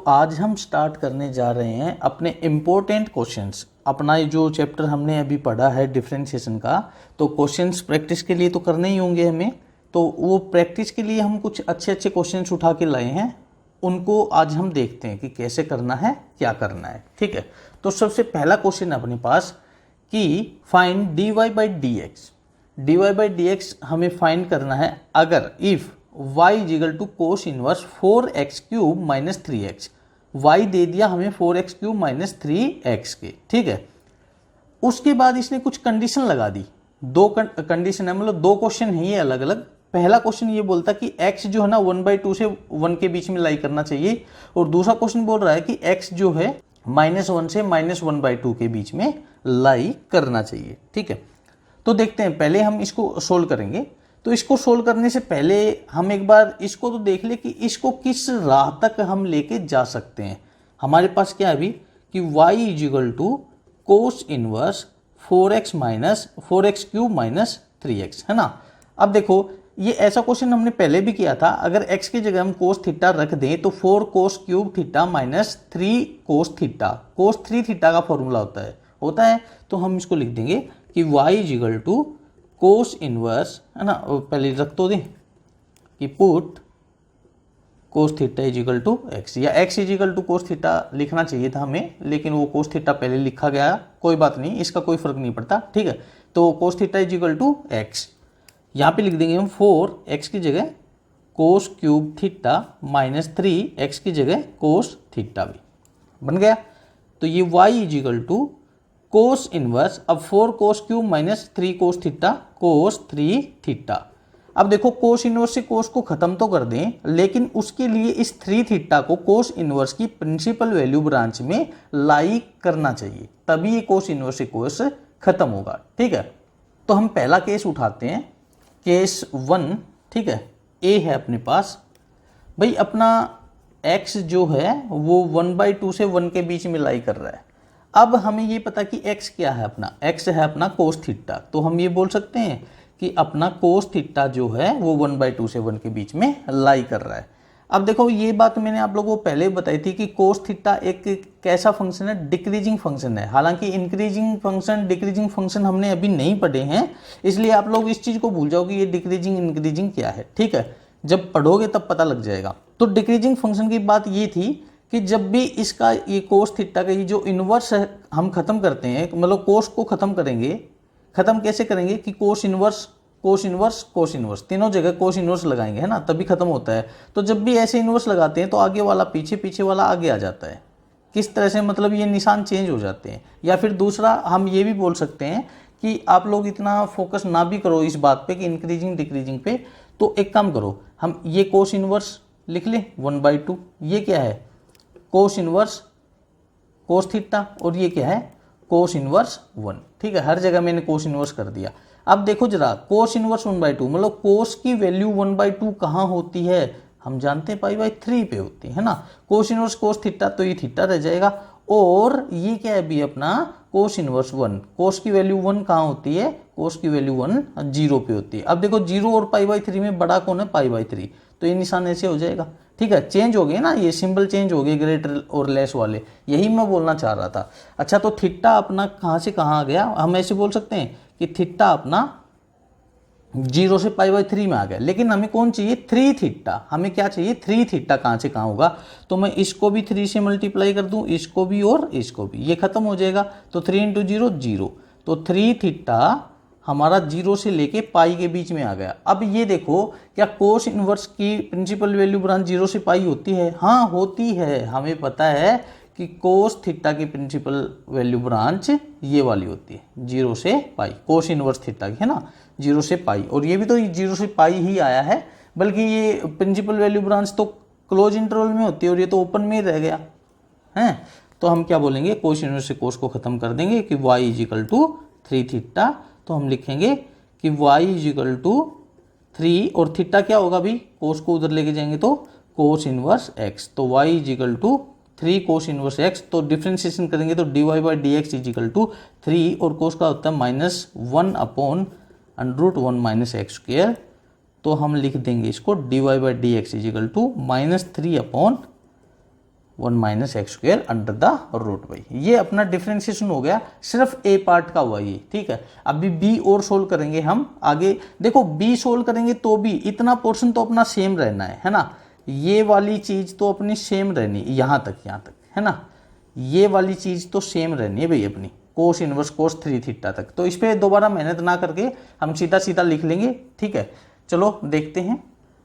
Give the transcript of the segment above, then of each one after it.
आज हम स्टार्ट करने जा रहे हैं अपने इम्पोर्टेंट क्वेश्चंस। अपना ये जो चैप्टर हमने अभी पढ़ा है डिफरेंशिएशन का, तो क्वेश्चंस प्रैक्टिस के लिए तो करने ही होंगे हमें। तो वो प्रैक्टिस के लिए हम कुछ अच्छे अच्छे क्वेश्चंस उठा के लाए हैं, उनको आज हम देखते हैं कि कैसे करना है, क्या करना है। ठीक है, तो सबसे पहला क्वेश्चन अपने पास कि find dy by d x. dy by d x हमें फाइंड करना है अगर if y is equal to cos inverse 4x cube minus 3x। y दे दिया हमें 4x क्यूब माइनस 3x के। ठीक है, उसके बाद इसने कुछ कंडीशन लगा दी। दो कंडीशन है, मतलब दो क्वेश्चन है ये अलग अलग। पहला क्वेश्चन ये बोलता कि x जो है ना 1/2 से 1 के बीच में लाई करना चाहिए, और दूसरा क्वेश्चन बोल रहा है कि x जो है -1 से -1/2 के बीच में लाई करना चाहिए। ठीक है, तो देखते हैं, पहले हम इसको सोल्व करेंगे। तो इसको सोल्व करने से पहले हम एक बार इसको तो देख ले कि इसको किस राह तक हम लेके जा सकते हैं। हमारे पास क्या है अभी कि y is equal to cos inverse 4x cube minus 3x, है ना। अब देखो, ये ऐसा क्वेश्चन हमने पहले भी किया था। अगर x की जगह हम कोस थीटा रख दें तो 4 cos cube theta minus 3 cos theta, cos 3 theta का फॉर्मूला होता है। तो हम इसको लिख देंगे कि y is equal to cos inverse, है ना, पहले रख तो दें कि put cos theta is equal to x, या x is equal to cos theta लिखना चाहिए था हमें, लेकिन वो कोस थीटा पहले लिखा गया। कोई बात नहीं, इसका कोई फर्क नहीं पड़ता। ठीक है, तो cos theta is equal to x, यहाँ पे लिख देंगे हम 4x की जगह कोस क्यूब थीटा माइनस 3x की जगह कोस थीटा भी बन गया। तो ये y is equal to cos inverse, अब 4 cos cube minus 3 cos theta cos 3 theta. अब देखो, कोस इनवर्स से कोस को खत्म तो कर दें, लेकिन उसके लिए इस 3 थीटा को कोस इनवर्स की प्रिंसिपल वैल्यू ब्रांच में लाई करना चाहिए, तभी ये कोस इनवर्स से कोस खत्म होगा। ठीक है, तो हम पहला केस उठाते हैं, केस 1। ठीक है, ए है अपने पास भाई, अपना x जो है वो 1/2 से 1 के बीच में लाई कर रहा है। अब हमें ये पता कि x क्या है, अपना x है अपना कोस थीटा, तो हम ये बोल सकते हैं कि अपना कोस थीटा जो है वो 1/2 से 1 के बीच में लाई कर रहा है। अब देखो, ये बात मैंने आप लोगों को पहले बताई थी कि कोस थीटा एक कैसा फंक्शन है, डिक्रीजिंग फंक्शन है। हालांकि इंक्रीजिंग फंक्शन डिक्रीजिंग फंक्शन हमने अभी नहीं पढ़े हैं, इसलिए आप लोग इस चीज को भूल जाओ कि ये डिक्रीजिंग इंक्रीजिंग क्या है। ठीक है, जब पढ़ोगे तब पता लग जाएगा। तो डिक्रीजिंग फंक्शन की बात ये थी कि जब भी इसका ये कोस थीटा का ये जो इनवर्स है हम खत्म करते हैं, मतलब कोस को खत्म करेंगे। खत्म कैसे करेंगे कि कोस इनवर्स कोस इनवर्स कोस इनवर्स, तीनों जगह कोस इनवर्स लगाएंगे, है ना, तभी खत्म होता है। तो जब भी ऐसे इनवर्स लगाते हैं तो आगे वाला पीछे, पीछे वाला आगे आ जाता है। किस तरह से, मतलब ये निशान चेंज हो जाते हैं। या फिर दूसरा हम ये भी बोल सकते हैं कि आप लोग इतना फोकस ना भी करो इस बात पे कि इंक्रीजिंग डिक्रीजिंग पे, तो एक काम करो, हम ये कोस इनवर्स लिख लें 1/2। ये क्या है, कोस इनवर्स कोस थीटा, और ये क्या है, कोस इनवर्स 1। ठीक है, हर जगह मैंने कोस इनवर्स कर दिया। अब देखो जरा, कोस इनवर्स 1/2 मतलब कोस की वैल्यू 1/2 कहाँ होती है, हम जानते हैं π/3 पे होती है ना। कोस इनवर्स कोस थीटा, तो ये थीटा रह जाएगा। और ये क्या है भी अपना कोस इनवर्स 1, कोस की वैल्यू 1 कहाँ होती है, कोस की वैल्यू 1 0 पे होती है। अब देखो 0 और π/3 में बड़ा कौन है, π/3, तो ये निशान ऐसे हो जाएगा। ठीक है, चेंज हो गए ना, ये सिंबल चेंज हो गए ग्रेटर और लेस वाले, यही मैं बोलना चाह रहा था। अच्छा, तो थीटा अपना कहाँ से कहाँ आ गया, हम ऐसे बोल सकते हैं कि थीटा अपना 0 से π/3 में आ गया। लेकिन हमें कौन चाहिए, 3 थीटा। हमें क्या चाहिए, 3 थीटा कहाँ से कहाँ होगा। तो मैं इसको भी 3 से मल्टीप्लाई कर दूं, इसको भी और इसको भी, ये खत्म हो जाएगा। तो 3 × 0 0, तो 3 थीटा हमारा 0 से लेके पाई के बीच में आ गया। अब ये देखो, क्या कोस इनवर्स की प्रिंसिपल वैल्यू ब्रांच 0 से पाई होती है, हाँ होती है। हमें पता है कि कोस थीटा की प्रिंसिपल वैल्यू ब्रांच ये वाली होती है 0 से पाई, कोस इनवर्स थीटा की, है ना, 0 से पाई। और ये भी तो 0 से पाई ही आया है, बल्कि ये प्रिंसिपल वैल्यू ब्रांच तो क्लोज इंटरवल में होती है और ये तो ओपन में ही रह गया है। तो हम क्या बोलेंगे, कोस इनवर्स से कोस को खत्म कर देंगे कि y is equal to 3 theta. तो हम लिखेंगे कि y इज इक्वल टू 3, और थीटा क्या होगा भी, कोस को उधर लेके जाएंगे तो कोस इनवर्स x, तो y is equal to 3 cos inverse x। तो डिफ्रेंशिएशन करेंगे तो dy by d x is equal to 3, और कोस का होता है -1/√1 माइनस एक्स स्क्वायर। तो हम लिख देंगे इसको dy by d x is equal to -3/√1 1 minus x square under the root by. ये अपना डिफ्रेंशिएशन हो गया, सिर्फ ए पार्ट का हुआ ये, ठीक है। अभी बी और सोल्व करेंगे हम आगे। देखो बी सोल्व करेंगे तो भी इतना पोर्शन तो अपना सेम रहना है ना, ये वाली चीज तो अपनी सेम रहनी है यहाँ तक है ना, ये वाली चीज तो सेम रहनी है भाई अपनी, कोस इनवर्स कोस 3 थीटा तक। तो इस पर दोबारा मेहनत ना करके हम सीधा सीधा लिख लेंगे, ठीक है। चलो देखते हैं।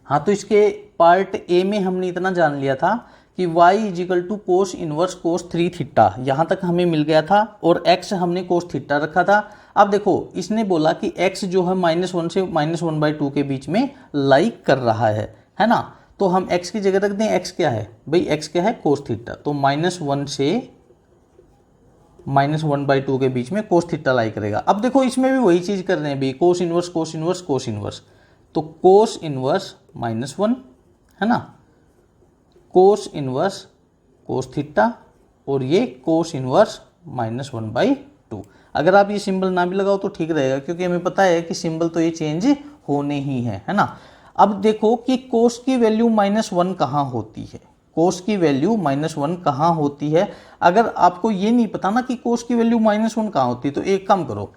हाँ, तो इसके पार्ट ए में हमने इतना जान लिया था कि y is equal to cos inverse cos 3 theta, यहाँ तक हमें मिल गया था, और x हमने कोस थीटा रखा था। अब देखो इसने बोला कि x जो है -1 से -1/2 के बीच में लाइक कर रहा है ना। तो हम x की जगह रख दें, x क्या है भाई, x क्या है कोस थीटा, तो -1 से -1/2 के बीच में कोस थीटा लाई करेगा। अब देखो इसमें भी वही चीज कर रहे हैं भाई, कोस इनवर्स कोस इनवर्स कोस इनवर्स, तो कोस इनवर्स -1 है ना, कोस इनवर्स कोस थीटा, और ये कोस इनवर्स -1/2। अगर आप ये सिंबल ना भी लगाओ तो ठीक रहेगा, क्योंकि हमें पता है कि सिंबल तो ये चेंज होने ही है ना। अब देखो कि कोस की वैल्यू -1 कहाँ होती है, कोस की वैल्यू -1 कहाँ होती है। अगर आपको ये नहीं पता ना कि कोस की वैल्यू -1 कहाँ होती है, तो एक काम करो,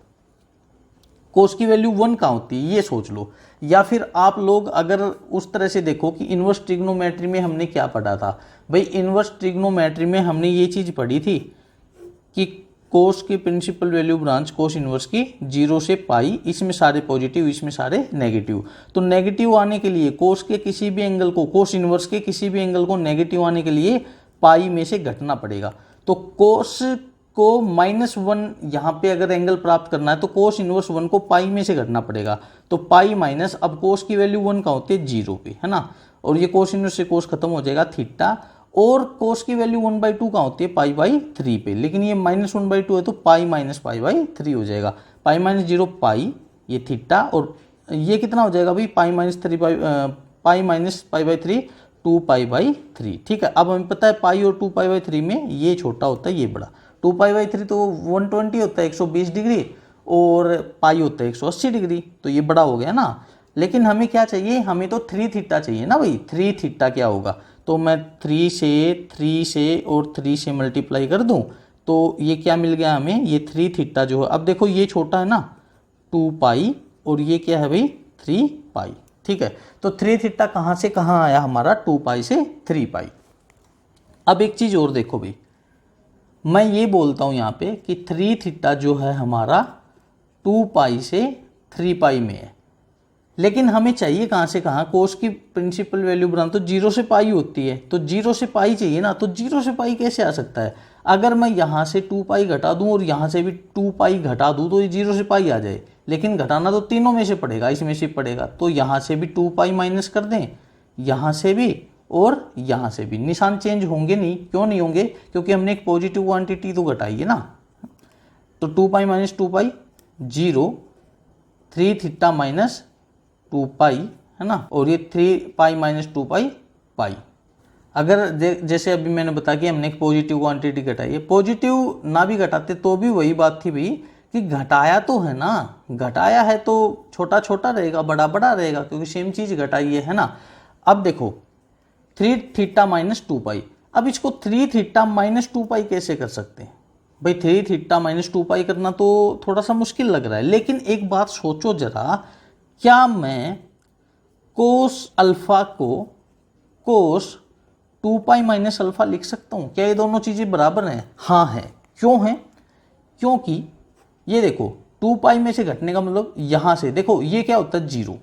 कोस की वैल्यू 1 कहाँ होती है ये सोच लो, या फिर आप लोग अगर उस तरह से देखो कि इनवर्स ट्रिग्नोमेट्री में हमने क्या पढ़ा था भाई, इनवर्स ट्रिग्नोमेट्री में हमने ये चीज पढ़ी थी कि कोस की principal value branch cos inverse की 0 से पाई, इसमें सारे पॉजिटिव इसमें सारे नेगेटिव। तो नेगेटिव आने के लिए कोस के किसी भी एंगल को, कोस इनवर्स के किसी भी एंगल को नेगेटिव आने के लिए पाई में से घटना पड़ेगा। तो कोस को -1 यहाँ पे अगर एंगल प्राप्त करना है तो कोस इनवर्स 1 को पाई में से घटना पड़ेगा, तो पाई माइनस, अब कोस की वैल्यू 1 का होती है 0 पे है ना, और ये कोस इनवर्स से कोस खत्म हो जाएगा थीटा, और कोस की वैल्यू 1/2 का होती है π/3 पे, लेकिन ये -1/2 है तो पाई माइनस π/3 हो जाएगा, पाई माइनस 0 पाई ये थीटा, और ये कितना हो जाएगा भाई पाई माइनस π/3 2π/3, ठीक है। अब हमें पता है पाई और 2π/3 में ये छोटा होता है ये बड़ा, 2π/3 तो 120 होता है 120 डिग्री, और पाई होता है 180 डिग्री, तो ये बड़ा हो गया ना। लेकिन हमें क्या चाहिए, हमें तो 3 थीटा चाहिए ना भाई, 3 थीटा क्या होगा, तो मैं 3 से और 3 से मल्टीप्लाई कर दूं, तो ये क्या मिल गया हमें, ये 3 थीटा जो है, अब देखो ये छोटा है ना 2 पाई, और ये क्या है भाई 3 पाई, ठीक है। तो 3 थीटा कहाँ से कहाँ आया हमारा, 2 पाई से 3 पाई। अब एक चीज और देखो भाई, मैं ये बोलता हूं यहाँ पे कि 3 थीटा जो है हमारा 2 पाई से 3 पाई में है, लेकिन हमें चाहिए कहाँ से कहाँ, कोस की प्रिंसिपल वैल्यू बनाना तो 0 से पाई होती है, तो 0 से पाई चाहिए ना, तो 0 से पाई कैसे आ सकता है, अगर मैं यहाँ से 2 पाई घटा दूं और यहाँ से भी 2 पाई घटा दूं तो ये 0 से पाई आ जाए, लेकिन घटाना तो तीनों में से पड़ेगा, इसमें से पड़ेगा, तो यहाँ से भी 2 पाई माइनस कर दें, यहाँ से भी और यहाँ से भी, निशान चेंज होंगे नहीं, क्यों नहीं होंगे, क्योंकि हमने एक पॉजिटिव क्वांटिटी तो घटाई है ना। तो 2 पाई माइनस 2 पाई 0, 3 थीटा माइनस 2 पाई है ना, और ये 3 पाई माइनस 2 पाई पाई। अगर जैसे अभी मैंने बताया कि हमने एक पॉजिटिव क्वांटिटी घटाई है, पॉजिटिव ना भी घटाते तो भी वही बात थी भाई कि घटाया तो है ना, घटाया है तो छोटा छोटा रहेगा बड़ा बड़ा रहेगा, क्योंकि सेम चीज घटाई है ना। अब देखो 3 थीटा माइनस 2 पाई, अब इसको 3 थीटा माइनस 2 पाई कैसे कर सकते हैं भाई, 3 थीटा माइनस 2 पाई करना तो थोड़ा सा मुश्किल लग रहा है, लेकिन एक बात सोचो जरा, क्या मैं कोस अल्फा को कोस 2 पाई माइनस अल्फा लिख सकता हूं, क्या ये दोनों चीजें बराबर हैं, हाँ है, क्यों है, क्योंकि ये देखो 2 पाई में से घटने का मतलब यहां से देखो ये क्या होता है 0,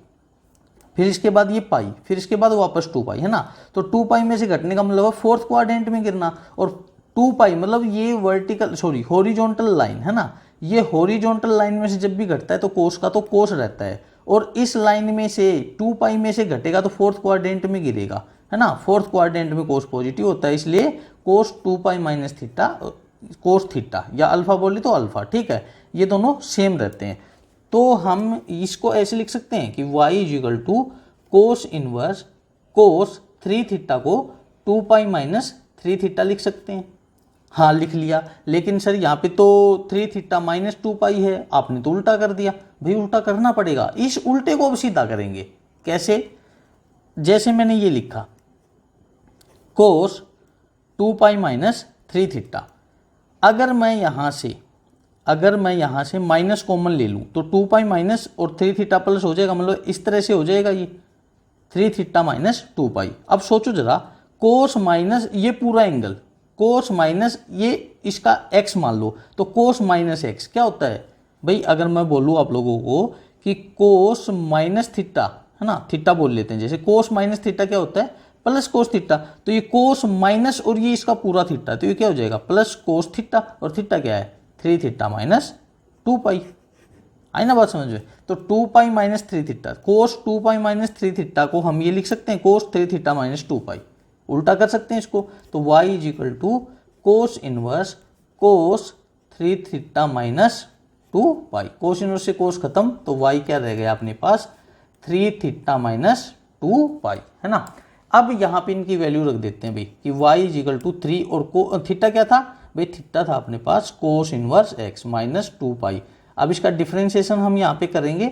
फिर इसके बाद ये पाई, फिर इसके बाद वापस 2 पाई है ना, तो 2 पाई में से घटने का मतलब है फोर्थ क्वाड्रेंट में गिरना, और 2 पाई मतलब ये वर्टिकल हॉरिजॉन्टल लाइन है ना, ये हॉरिजॉन्टल लाइन में से जब भी घटता है तो कोस का तो कोस रहता है, और इस लाइन में से 2 पाई में से घटेगा तो फोर्थ क्वाड्रेंट में गिरेगा है ना, फोर्थ क्वाड्रेंट में कोस पॉजिटिव होता है, इसलिए कोस 2 pi minus theta cos theta या अल्फा बोले तो अल्फा, ठीक है, ये दोनों सेम रहते हैं। तो हम इसको ऐसे लिख सकते हैं कि y is equal to cos inverse cos 3 theta को 2 पाई माइनस 3 थीटा लिख सकते हैं, हाँ लिख लिया, लेकिन सर यहाँ पे तो 3 थीटा माइनस 2 पाई है, आपने तो उल्टा कर दिया, भाई उल्टा करना पड़ेगा, इस उल्टे को अब सीधा करेंगे, कैसे, जैसे मैंने ये लिखा कोस 2 पाई माइनस 3 थीटा। अगर मैं यहाँ से माइनस कॉमन ले लूँ तो 2 पाई माइनस और 3 थीटा प्लस हो जाएगा, मतलब इस तरह से हो जाएगा ये 3 थीटा माइनस 2 पाई। अब सोचो जरा, कोस माइनस ये पूरा एंगल, कोस माइनस ये इसका x मान लो, तो कोस माइनस एक्स क्या होता है भाई? अगर मैं बोलूँ आप लोगों को कि कोस माइनस थीटा, है ना, थीटा बोल लेते हैं, जैसे कोस माइनस थीटा क्या होता है? Plus cos theta. तो ये कोस माइनस और ये इसका पूरा थीटा, तो ये क्या हो जाएगा? प्लस कोस थीटा, और थीटा क्या है? 3 थीटा माइनस 2 पाई। आई ना बात समझ में? तो 2 पाई माइनस 3 थीटा, कोस 2 पाई माइनस 3 थीटा को हम ये लिख सकते हैं कोस 3 थीटा माइनस 2 पाई, उल्टा कर सकते हैं इसको। तो y is equal to cos inverse cos 3 theta minus 2 pi. Cos inverse से कोस खत्म, तो y क्या रह गया अपने पास? 3 थीटा माइनस 2 पाई, है ना। अब यहाँ पे इनकी वैल्यू रख देते हैं भाई कि y इज इक्वल टू 3 और थीटा क्या था भाई? थीटा था अपने पास कोस इनवर्स x माइनस 2 पाई। अब इसका डिफरेंशिएशन हम यहाँ पे करेंगे,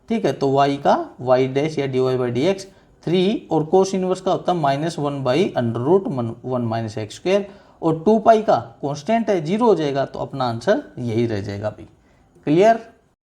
ठीक है। तो y का y डैश या dy बाई डी एक्स 3 और कोस इनवर्स का होता है -1 by under root 1 minus x square, और 2 पाई का कॉन्स्टेंट है 0 हो जाएगा, तो अपना आंसर यही रह जाएगा भाई। क्लियर?